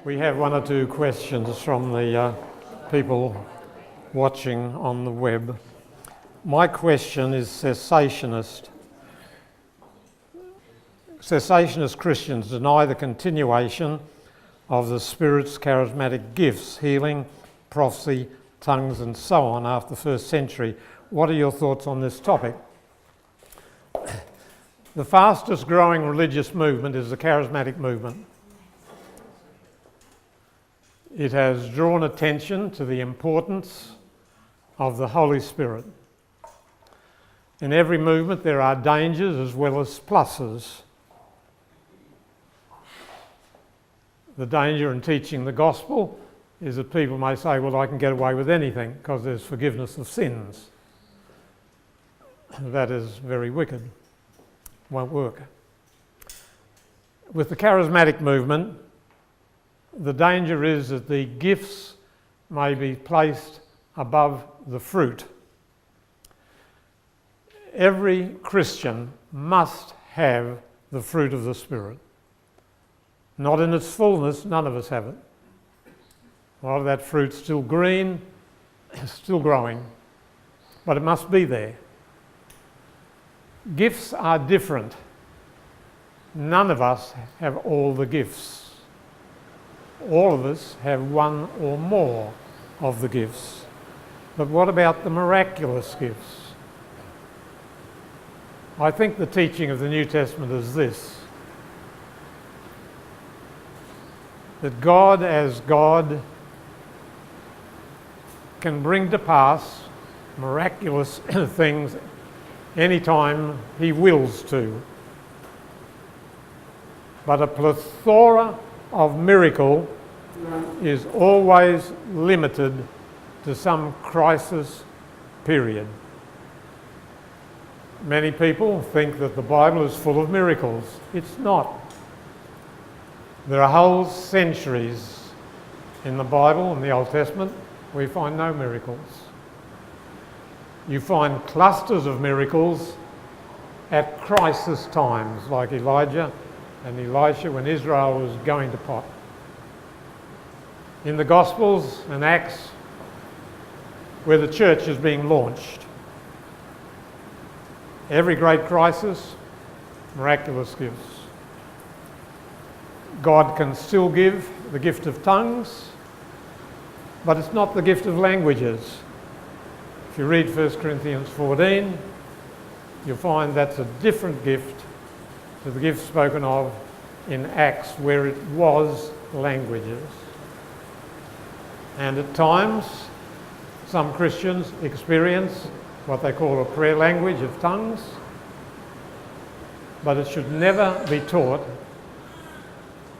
We have one or two questions from the people watching on the web. My question is cessationist. Cessationist Christians deny the continuation of the Spirit's charismatic gifts, healing, prophecy, tongues and so on after the first century. What are your thoughts on this topic? The fastest growing religious movement is the charismatic movement. It has drawn attention to the importance of the Holy Spirit. In every movement there are dangers as well as pluses. The danger in teaching the gospel is that people may say, well, I can get away with anything because there's forgiveness of sins. That is very wicked. Won't work. With the charismatic movement, the danger is that the gifts may be placed above the fruit. Every Christian must have the fruit of the Spirit. Not in its fullness, none of us have it. A lot of that fruit's still green, still growing, but it must be there. Gifts are different. None of us have all the gifts. All of us have one or more of the gifts. But what about the miraculous gifts? I think the teaching of the New Testament is this: that God as God can bring to pass miraculous things anytime he wills to. But a plethora of miracle is always limited to some crisis period. Many people think that the Bible is full of miracles. It's not. There are whole centuries in the Bible, in the Old Testament, where you find no miracles. You find clusters of miracles at crisis times, like Elijah and Elisha when Israel was going to pot. In the Gospels and Acts, where the church is being launched. Every great crisis, miraculous gifts. God can still give the gift of tongues, but it's not the gift of languages. If you read 1 Corinthians 14, you'll find that's a different gift to the gift spoken of in Acts, where it was languages. And at times, some Christians experience what they call a prayer language of tongues, but it should never be taught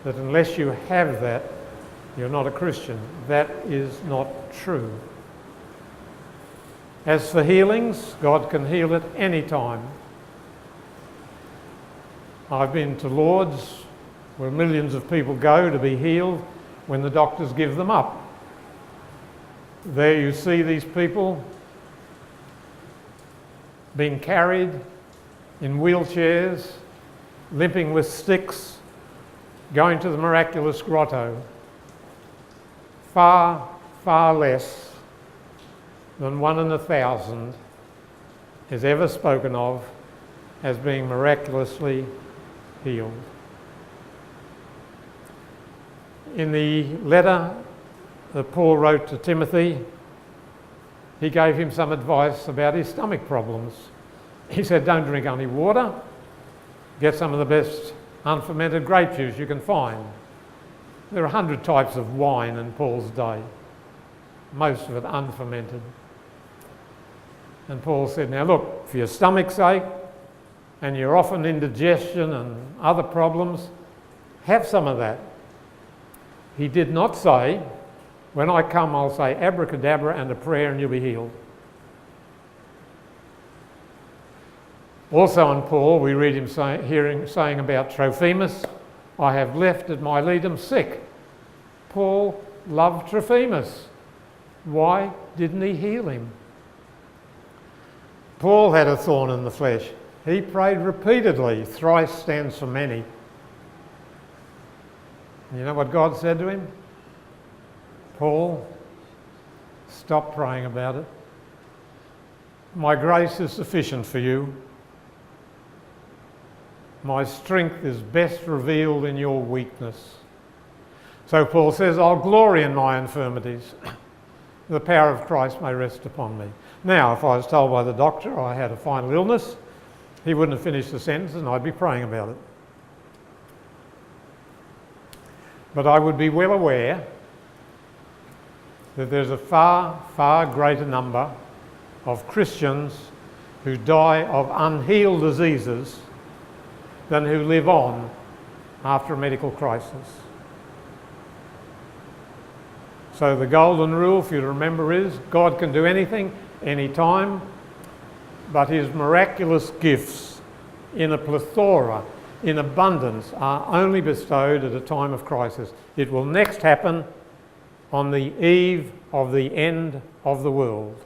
that unless you have that, you're not a Christian. That is not true. As for healings, God can heal at any time. I've been to Lourdes, where millions of people go to be healed when the doctors give them up. There you see these people being carried in wheelchairs, limping with sticks, going to the miraculous grotto. Far, far less than 1 in 1,000 is ever spoken of as being miraculously healed. In the letter that Paul wrote to Timothy, he gave him some advice about his stomach problems. He said, don't drink only water, get some of the best unfermented grape juice you can find. There are 100 types of wine in Paul's day, most of it unfermented. And Paul said, now look, for your stomach's sake, and you're often indigestion and other problems, have some of that. He did not say, when I come I'll say abracadabra and a prayer and you'll be healed. Also in Paul we read him saying about Trophimus, I have left at Miletum sick. Paul loved Trophimus. Why didn't he heal him? Paul had a thorn in the flesh. He prayed repeatedly. Thrice stands for many. And you know what God said to him? Paul, stop praying about it. My grace is sufficient for you. My strength is best revealed in your weakness. So Paul says, I'll glory in my infirmities. The power of Christ may rest upon me. Now, if I was told by the doctor I had a final illness, he wouldn't have finished the sentence and I'd be praying about it. But I would be well aware that there's a far, far greater number of Christians who die of unhealed diseases than who live on after a medical crisis. So the golden rule for you to remember is God can do anything, anytime, but his miraculous gifts in a plethora, in abundance, are only bestowed at a time of crisis. It will next happen on the eve of the end of the world.